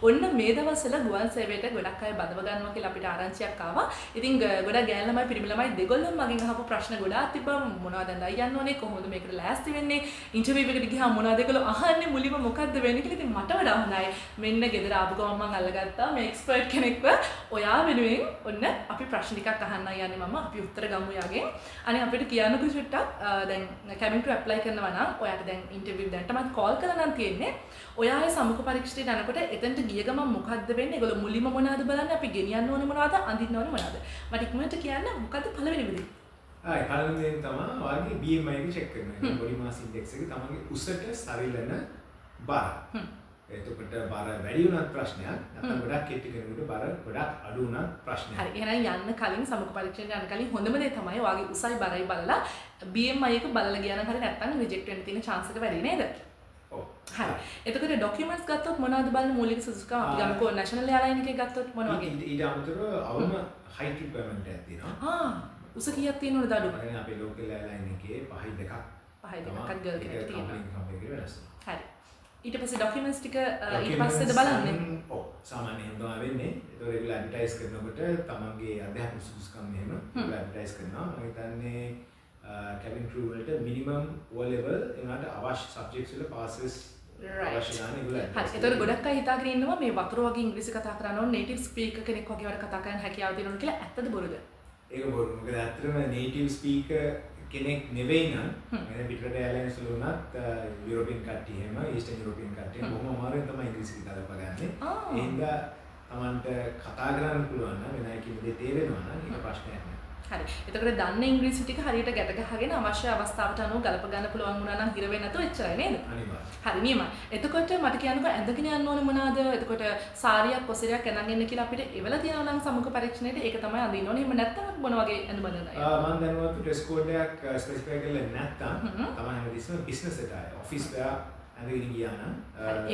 ඔන්න මේ දවස්වල ගුවන් සේවයට ගොඩක් අය බදව ගන්නවා කියලා අපිට ආරංචියක් ආවා. ඉතින් ගොඩක් ගෑනු ළමයි පිරිමි ළමයි දෙගොල්ලම මගෙන් අහපු ප්‍රශ්න ගොඩාක් තිබ්බා. මොනවද දැන් යන්න ඕනේ? කොහොමද මේකට ලෑස්ති වෙන්නේ? ඉන්ටර්විව් එකට ගියාම මොනවද ඒගොල්ලෝ අහන්නේ? මුලින්ම මොකද්ද වෙන්නේ කියලා. ඉතින් මට වඩා හොඳයි. මෙන්න ගෙදර ආපු ගමන් මම අල්ලගත්තා මේ එක්ස්පර්ට් කෙනෙක්ව. ඔයා වෙනුවෙන් ඔන්න අපි ප්‍රශ්න ටිකක් අහන්න යන්නේ මම. අපි උත්තර ගමු යාගෙන්. අනේ අපිට කියන්නකෝ චුට්ටක් දැන් කැබින් ක්‍රූ ඇප්ලයි කරනවා නම් ඔයාට දැන් ඉන්ටර්විව් දැන්ටමත් කෝල් කරලා නම් තියෙන්නේ. ඔයාගේ සමුක පරීක්ෂණයට යනකොට එතනට ගිය ගමන් මොකද්ද වෙන්නේ? ඒගොල්ලෝ මුලින්ම මොනවද බලන්නේ? අපි ගෙනියන්න ඕනේ මොනවද? අඳින්න ඕනේ මොනවද? මට ඉක්මනට කියන්න මොකද්ද පළවෙනි දේ? පළවෙනි දේ තමයි ඔයාගේ BMI එක චෙක් කරනවා. බොඩි මාස් ඉන්ඩෙක්ස් එක තමන්ගේ උසට සරිලන බර. එතකොට බර වැඩි වුණත් ප්‍රශ්නයක්. නැත්නම් ගොඩක් කෙටි කෙනෙකුට බර ගොඩක් අඩු වුණත් ප්‍රශ්නයක්. හරි. එහෙනම් යන්න කලින් සමුක පරීක්ෂණයට යන්න කලින් හොඳම දේ තමයි ඔයාගේ උසයි බරයි බලලා BMI එක බලලා ගියා නම් හරි නැත්නම් රිජෙක්ට් වෙන්න තියෙන chance එක වැඩි නේද? ඔව්. හරි. එතකොට ડોකියුමන්ට්ස් ගත්තොත් මොනවද බලන්නේ මූලික සුදුසුකම්? අපි ගමුකෝ නැෂනල් එයාලයින් එකේ ගත්තොත් මොන වගේ? ඊට අමතරව අවම height requirement එකක් තියෙනවා. උස කීයක් තියෙනවද අඩු? يعني අපේ local airline එකේ 5.2ක්. 5.2ක් ගල් කෙනෙක් තියෙනවා. හරි. ඊට පස්සේ ડોකියුමන්ට්ස් ටික ඊට පස්සේද බලන්නේ? ඔව්. සාමාන්‍යයෙන් තමයි වෙන්නේ. ඒක රෙගුලර් ඇඩ්වර්ටයිස් කරනකොට තමන්ගේ අධ්‍යාපන සුදුසුකම් මෙහෙම රෙගුලර් ඇඩ්වර්ටයිස් කරනවා. මම හිතන්නේ cabin crew වලට minimum O level එනවාට අවශ්‍ය subjects වල passes අවශ්‍ය ගන්න ඉවරයි. හරි. ඒතකොට ගොඩක් අය හිතාගෙන ඉන්නවා මේ වතුර වගේ ඉංග්‍රීසි කතා කරන්න ඕන native speaker කෙනෙක් වගේ වල කතා කරන්න හැකියාව තියෙනවා කියලා. ඇත්තද බොරුද? ඒක බොරු. මොකද ඇත්තටම native speaker කෙනෙක් නෙවෙයි නම් මම පිටරට එයාලයින්ස් වල උනත් යුරෝපියන් කට්ටිය එහෙම ඊස්ටර්න් යුරෝපියන් කට්ටිය බොහොම අමාරුවෙන් තමයි ඉංග්‍රීසි කතා කරන්නේ. ඒ හින්දා Tamanට කතා කරන්න පුළුවන් නම් වෙන අය කියන දේ තේරෙනවා නම් ඒක ප්‍රශ්නයක් නෑ. හරි. එතකොට දන්න ඉංග්‍රීසි ටික හරියට ගැට ගහගෙන අවශ්‍ය අවස්ථාවට අනුව ගලප ගන්න පුළුවන් වුණා නම් හිර වෙන්නේ නැතුව එච්චරයි නේද? අනිවාර්යයෙන්. හරි නියමයි. එතකොට මට කියන්නකෝ ඇඳගෙන යන්න ඕනේ මොනවාද? එතකොට සාරියක් කොසරයක් ඇඳන් එන්න කියලා අපිට එවලා තියෙනවා නම් සමුක පරීක්ෂණයට ඒක තමයි අඳින්න ඕනේ. එහෙම නැත්නම් මොන වගේ ඇඳුමද අඳින්නේ? මම දැනුවත් ඩ්‍රෙස් කෝඩ් එකක් ස්පෙસિෆයි කරලා නැත්නම් තමයි හැමදෙස්සම බිස්නස් එකට ආයේ ඔෆිස් වෙයා ඇඳගෙන ගියා නම්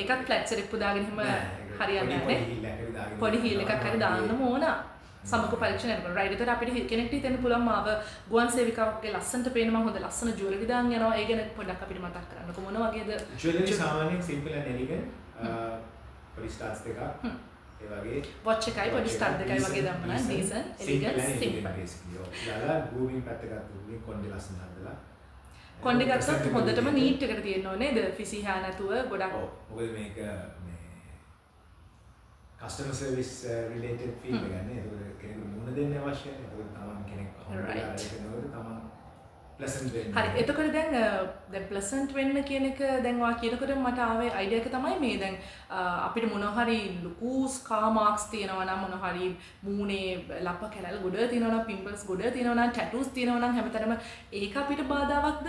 ඒකත් ෆ්ලැට් සෙරෙප්පු දාගෙන එහෙම හරියන්නේ නැහැ. පොඩි හීල් එකක් හරි දාන්නම ඕන. සමුක පරීක්ෂණ කරනවා. රයිට්. ඒතර අපිට කෙනෙක්ට හිතෙන්න පුළුවන් මාව ගුවන් සේවිකාවක්ගේ ලස්සනට පේන මම හොඳ ලස්සන ජුවලරි දාන් යනවා. ඒ ගැන පොඩ්ඩක් අපිට මතක් කරන්නකො මොන වගේද? ජුවලරි සාමාන්‍යයෙන් සිම්පල් ඇන්ඩ් එලිගන්ට් පොඩි ස්ටාර්ස් දෙකක් ඒ වගේ වොච් එකයි පොඩි ස්ටාර් දෙකයි වගේ දාන්න නම් ඩීසන්ට් එලිගන්ට් සිම්පල්. යාලා ගූවින් පැත්ත ගත්තා. කොණ්ඩේ ලස්සන හදලා. කොණ්ඩේ ගත්තොත් හොඳටම නීට් එකට තියෙන්න ඕනේ නේද? ෆිසි හා නැතුව ගොඩක්. ඔව්. මොකද මේක customer service related field එක නේ. ඒක කෙනෙකුට මුණ දෙන්න අවශ්‍යයි. ඒක තමයි කෙනෙක් හොඳට කරනකොට තමයි pleasant වෙන්නේ. හරි. එතකොට දැන් pleasant වෙන්න කියන එක දැන් ඔයා කියනකොට මට ආවේ අයිඩියා එක තමයි මේ දැන් අපිට මොන හරි ලොකු ස්කා මාක්ස් තියෙනවා නම් මොන හරි මූණේ ලප කැලල් ගොඩ තියෙනවා නම් පිම්පල්ස් ගොඩ තියෙනවා නම් ටැටූස් තියෙනවා නම් හැමතැනම ඒක අපිට බාධාවත්ද?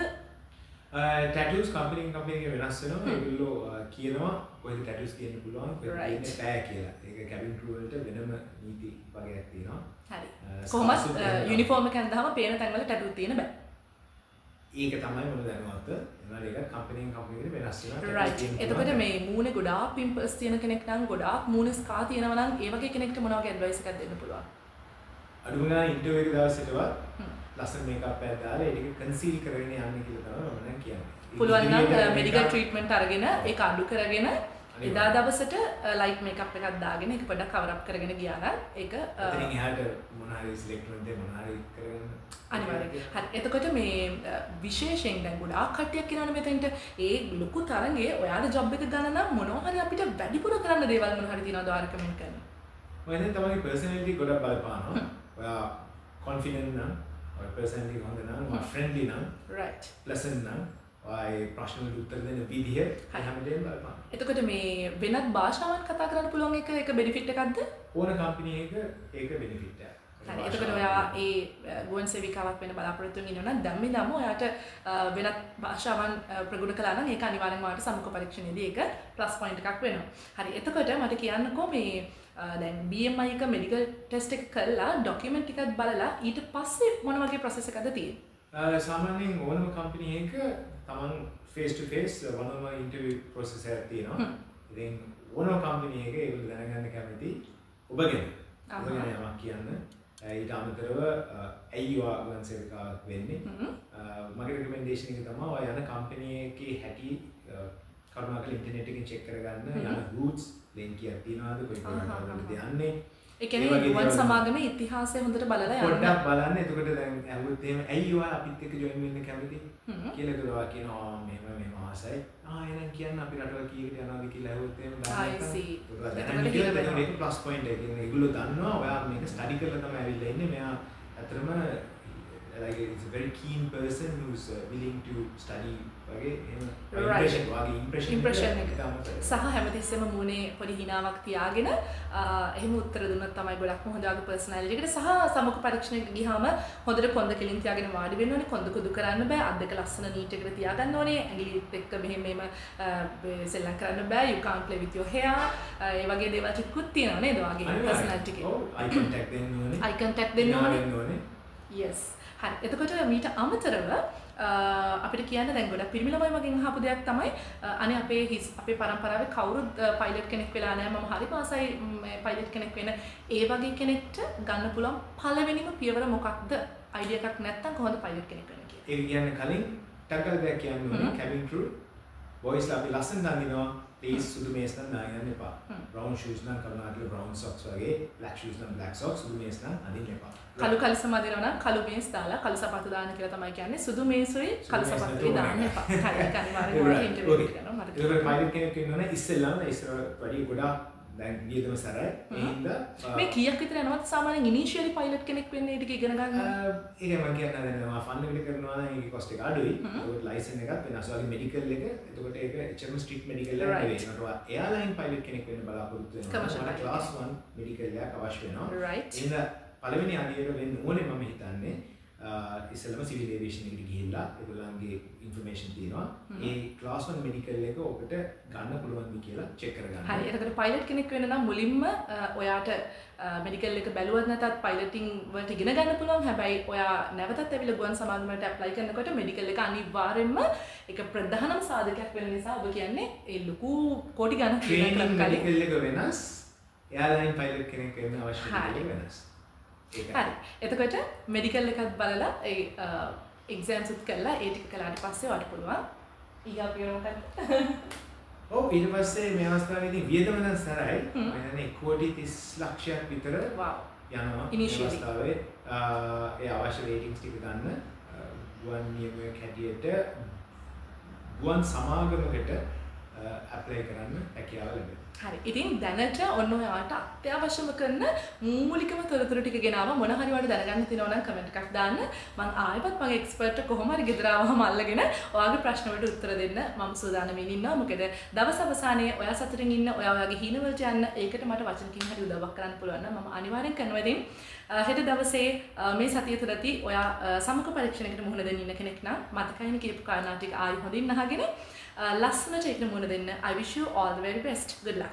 ටැටූස් කම්පැනි එක වෙනස් වෙනවා. ඒගොල්ලෝ කියනවා කොහෙද ටැටූස් තියෙන්න පුළුවන් කොහෙද තියෙන්න බෑ කියලා. ඒක කැබින් ක්‍රූ වලට වෙනම නීති වගේක් තියෙනවා. හරි. කොහොමද යුනිෆෝම් එක ඇඳහම පේන තැන්වල ටැටූ තියෙන්න බෑ. ඒක තමයි මම දැනුවත්. එනවා ඒක කම්පැනි එකට වෙනස් වෙනවා. රයිට්. එතකොට මේ මූණේ ගොඩාක් පිම්පල්ස් තියෙන කෙනෙක් නම් ගොඩාක් මූණේ ස්කා තියෙනවා නම් ඒ වගේ කෙනෙක්ට මොන වගේ ඇඩ්වයිස් එකක් දෙන්න පුළුවන්? අඩුම ගානේ ඉන්ටර්විව් එක දවසේටවත් ලස්සන මේකප් එකක් දාලා ඒක කන්සීල් කරගෙන යන්න කියලා තමයි මම දැන් කියන්නේ. පුළුවන් නම් මෙඩිකල් ට්‍රීට්මන්ට් අරගෙන ඒක අඩු කරගෙන එදා දවසට ලයිට් මේකප් එකක් දාගෙන ඒක පොඩ්ඩක් කවර් අප් කරගෙන ගියා නම් ඒක එතනින් එහාට මොන හරි සිලෙක්ට් වෙන්න මොන හරි කරගෙන අනිවාර්යයෙන්. හරි. එතකොට මේ විශේෂයෙන් දැන් ගොඩාක් කට්ටියක් කියනවනේ මෙතෙන්ට ඒ ලොකු තරංගේ ඔයාලා ජොබ් එක ගන්න නම් මොනවා හරි අපිට වැඩිපුර කරන්න දේවල් මොනවා හරි තියෙනවද ඔයා රෙකමෙන්ඩ් කරන්නේ? මම දැන් තමයි පර්සනැලිටි ගොඩක් බලපානවා. ඔයා කොන්ෆිඩන්ට් නම් ඔය පර්සනැලිටි හොඳ නම් ඔයා ෆ්‍රෙන්ඩ්ලි නම් රයිට්. ප්ලසන්ට් නම් ඔය ප්‍රශ්න වලට උත්තර දෙන විදිහ හැමදේම බලපානවා. එතකොට මේ වෙනත් භාෂාවන් කතා කරන්න පුළුවන් එක බෙනිෆිට් එකක්ද? ඕන කම්පැනි එක ඒක බෙනිෆිට් එකක්. හරි. එතකොට ඔයා ඒ ගුවන් සේවිකාවක් වෙන බලාපොරොත්තු වෙන ඉන්නවා නම් දැම්මේ ඔයාට වෙනත් භාෂාවන් ප්‍රගුණ කළා නම් ඒක අනිවාර්යෙන්ම ඔයාට සමුක පරීක්ෂණයේදී ඒක ප්ලස් පොයින්ට් එකක් වෙනවා. හරි. එතකොට මට කියන්නකෝ මේ දැන් BMI එක මෙඩිකල් ටෙස්ට් එක කරලා ડોකියුමන්ට් ටිකක් බලලා ඊට පස්සේ මොන වගේ ප්‍රොසෙස් එකක්ද තියෙන්නේ? සාමාන්‍යයෙන් ඕනම කම්පැනි එක තමන් ෆේස් ටු ෆේස් one-on-one ඉන්ටර්විව් ප්‍රොසෙස් එකක් තියෙනවා. ඉතින් ඕනම කම්පැනි එක ඒගොල්ලෝ දැනගන්න කැමති ඔබගෙන යමක් කියන්න. ඊට අමතරව ඇයි ඔයා ගුවන් සේවිකාවක් වෙන්නේ? මගේ රෙකමෙන්ඩේෂන් එක තමයි ඔයා යන කම්පැනි එකේ හැටි කරුණාකරලා ඉන්ටර්නෙට් එකෙන් චෙක් කරගන්න යන රූට්ස් ලින්ක් එකක් තියනවාද කොයි කොහොමද යන්නේ ඒ කියන්නේ ගුවන් සමාගමේ ඉතිහාසය හොඳට බලලා යන්න. පොඩ්ඩක් බලන්න. එතකොට දැන් ඇහුවොත් එහෙම ඇයි ඔයා අපිත් එක්ක ජොයින් වෙන්න කැමති? කියලා ඒකවා කියනවා මෙහෙම ආසයි. එහෙනම් කියන්න අපි රටවල් කීයකට යනවාද කියලා ඇහුවොත් එහෙම I see. දැන් කියලා මේක ප්ලස් පොයින්ට් එක. ඒගොල්ලෝ දන්නවා ඔයා මේක ස්ටඩි කරලා තමයි ඇවිල්ලා ඉන්නේ. මෙයා අතරම like it's a very keen person who's willing to study වගේ impression එක සහ හැමතිස්සෙම මූණේ පොඩි හිනාවක් තියාගෙන එහෙම උත්තර දුන්නොත් තමයි ගොඩක්ම හොඳ ආගේ පර්සනැලිටි එකට සහ සමුක පරීක්ෂණයකට ගියාම හොඳට කොන්ද කෙලින් තියාගෙන වාඩි වෙන්න ඕනේ කොන්ද කුදු කරන්න බෑ අත් දෙක ලස්සන නීට් එකට තියාගන්න ඕනේ ඇඟිලිත් එක්ක මෙහෙම සෙල්ලම් කරන්න බෑ you can't play with your hair ඒ වගේ දේවල් ටිකකුත් තියෙනවා නේද වාගේ පර්සනැලිටි එකේ eye contact දෙන්න ඕනේ eye contact දෙන්න ඕනේ yes හරි එතකොට මීට අමතරව අපිට කියන්න දැන් ගොඩක් පිරිමි ළමයි මගෙන් අහපු දෙයක් තමයි අනේ අපේ පරම්පරාවේ කවුරුත් පයිලට් කෙනෙක් වෙලා නැහැ මම හරි පාසයි පයිලට් කෙනෙක් වෙන ඒ වගේ කෙනෙක්ට ගන්න පුළුවන් පළවෙනිම පියවර මොකක්ද අයිඩියා එකක් නැත්තම් කොහොමද පයිලට් කෙනෙක් වෙන්නේ කියලා ඒක කියන්නේ කලින් ටග්ගල දෙයක් කියන්න ඕනේ කැබින් ක්‍රූ බොයිස්ලා අපි ලස්සන දන්නවා please සුදු මේස් නම් දාන්න එපා brown shoes නම් කරුණාකරලා brown socks වගේ black shoes නම් black socks සුදු මේස් නම් අදින්න එපා කළු කලිසම අදිනවා නම් කළු මේස් දාලා කළු සපත්තු දාන්න කියලා තමයි කියන්නේ සුදු මේසුයි කළු සපත්තුයි දාන්න එපා හරි ඒක අනිවාර්යයෙන්ම ඉන්ටර්වියු එක කරනවා මට ඒක පයිලට් කෙනෙක් වෙනවනේ ඉස්සෙල්ලාම ඉස්සර වැඩි ගොඩාක් දැන් නියතම සරයි ඒ හින්දා මේ කීයක් විතර යනවද සාමාන්‍යයෙන් ඉනිෂියලි පයිලට් කෙනෙක් වෙන්නේ ටික ඉගෙන ගන්න ඒක මම කියන්න දැන් ෆන් එකට කරනවා නම් ඒකේ කොස්ට් එක අඩුයි ඒකට ලයිසන් එකක් වෙනස් වගේ මෙඩිකල් එක එතකොට ඒක එච්චරම ස්ට්‍රික්ට් මෙඩිකල් එකක් නෙවෙයි ඒකට එයාලයින් පයිලට් කෙනෙක් වෙන්න බලාපොරොත්තු වෙනවා ක්ලාස් 1 මෙඩිකල් එකක් අවශ්‍ය වෙනවා එහෙනම් පළවෙනි අදියර වෙන්න ඕනේ මම හිතන්නේ ඉස්සෙල්ලම සිවිල් ඒවියේෂන් එකට ගිහිල්ලා ඒගොල්ලන්ගේ ඉන්ෆර්මේෂන් තියෙනවා ඒ ක්ලාස් 1 මෙඩිකල් එක ඔකට ගන්න පුළුවන්ද කියලා චෙක් කරගන්න. හරි. එතකොට පයිලට් කෙනෙක් වෙන්න නම් මුලින්ම ඔයාට මෙඩිකල් එක බැලුවත් නැතත් පයිලටින් වලට ඉගෙන ගන්න පුළුවන්. හැබැයි ඔයා නැවතත් ඇවිල්ලා ගුවන් සමාගමකට ඇප්ලයි කරනකොට මෙඩිකල් එක අනිවාර්යෙන්ම ඒක ප්‍රධානම සාධකයක් වෙන නිසා ඔබ කියන්නේ ඒ ලොකු කෝටි ගණන් ට්‍රේනින් මෙඩිකල් එක වෙනස් එයාලයින් පයිලට් කෙනෙක් වෙන්න අවශ්‍ය දෙයක් වෙනස්. හරි. එතකොට මෙඩිකල් එකත් බලලා ඒ එක්සෑම්ස් උත් කරලා ඒ ටික කළාට පස්සේ ඔයාලට පුළුවන් ඊගා පියවර මොකක්ද? ඔව් ඊට පස්සේ මේ අවස්ථාවේදී වියදම නම් සරයි. මම හිතන්නේ කෝටි 30 ලක්ෂයක් විතර යනවා. මේ අවස්ථාවේ ඒ අවශ්‍ය රේටින්ග්ස් ටික ගන්න ගුවන් නියමයක් හැටියට ගුවන් සමාගමකට ඇප්ලයි කරන්න හැකියාව ලැබෙනවා. හරි. ඉතින් දැනට ඔන්න ඔයාට අත්‍යවශ්‍යම කරන මූලිකම තොරතුරු ටික ගෙනාවා. මොන හරි වඩ දැනගන්න තියෙනවා නම් කමෙන්ට් එකක් දාන්න. මම ආයෙත් මගේ එක්ස්පර්ට් කොහොම හරි ගෙදර ආවම අල්ලගෙන ඔයාගේ ප්‍රශ්න වලට උත්තර දෙන්න මම සූදානම් ඉන්නවා. මොකද දවස් අවසානයේ ඔයා සතුටින් ඉන්න ඔයා ඔයාගේ හීන වලට යන්න ඒකට මට වචනකින් හරි උදව්වක් කරන්න පුළුවන් නම් මම අනිවාර්යෙන් කරනවා. ඉතින් හෙට දවසේ මේ සතිය තුලදී ඔයා සමුක පරීක්ෂණයකට මුහුණ දෙන්න ඉන්න කෙනෙක් නම් මතකයිනේ කියපු කාරණා ටික ආයෙ හොඳින් අහගෙන ලස්සනට ඒකට මුහුණ දෙන්න. I wish you all the very best. Good luck.